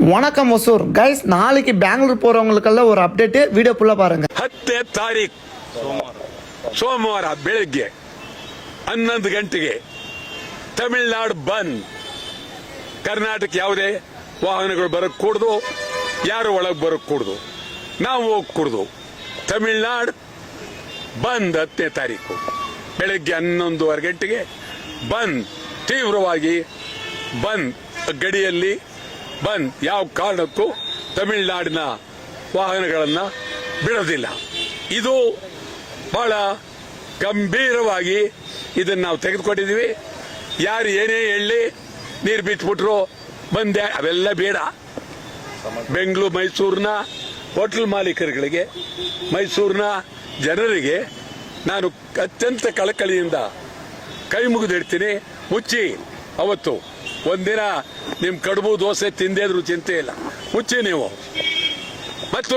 வணக்கம் ஒசூர் கைஸ், நாளைக்கு பெங்களூர் போறவங்களுக்கெல்லாம் ஒரு அப்டேட், வீடியோ ஃபுல்லா பாருங்க. 10ನೇ ತಾರೀಕು ಸೋಮವಾರ ಬೆಳಗ್ಗೆ 11 ಗಂಟೆಗೆ ತಮಿಳುನಾಡು ಬಂದ್. ಕರ್ನಾಟಕ ಯಾವುದೇ ವಾಹನಗಳು ಬರಕ್ ಕೂಡದು, ಯಾರು ಒಳಗೆ ಬರಕ್ ಕೂಡದು, ನಾವು ಹೋಗ್ಕೂಡ್ದು. ತಮಿಳುನಾಡು ಬಂದ್ 10ನೇ ತಾರೀಕು ಬೆಳಗ್ಗೆ 11:15 ಗಂಟೆಗೆ ಬಂದ್, ತೀವ್ರವಾಗಿ ಬಂದ್, ಗಡಿಯಲ್ಲಿ ಬಂದ್. ಯಾವ ಕಾರಣಕ್ಕೂ ತಮಿಳುನಾಡಿನ ವಾಹನಗಳನ್ನ ಬಿಡೋದಿಲ್ಲ. ಇದು ಬಹಳ ಗಂಭೀರವಾಗಿ ಇದನ್ನ ನಾವು ತೆಗೆದುಕೊಂಡಿದ್ದೀವಿ. ಯಾರು ಏನೇ ಹೇಳಿ ನೀರು ಬಿಟ್ಬಿಟ್ರು ಬಂದೆ, ಅವೆಲ್ಲ ಬೇಡ. ಬೆಂಗಳೂರು ಮೈಸೂರಿನ ಹೋಟೆಲ್ ಮಾಲೀಕರುಗಳಿಗೆ, ಮೈಸೂರಿನ ಜನರಿಗೆ ನಾನು ಅತ್ಯಂತ ಕಳಕಳಿಯಿಂದ ಕೈ ಮುಗಿದಿಡ್ತೀನಿ, ಮುಚ್ಚಿ. ಅವತ್ತು ಒಂದಿನ ನಿಮ್ ಕಡುಬು ದೋಸೆ ತಿಂದೇದ್ರು ಚಿಂತೆ ಇಲ್ಲ, ಮುಚ್ಚಿ ನೀವು. ಮತ್ತು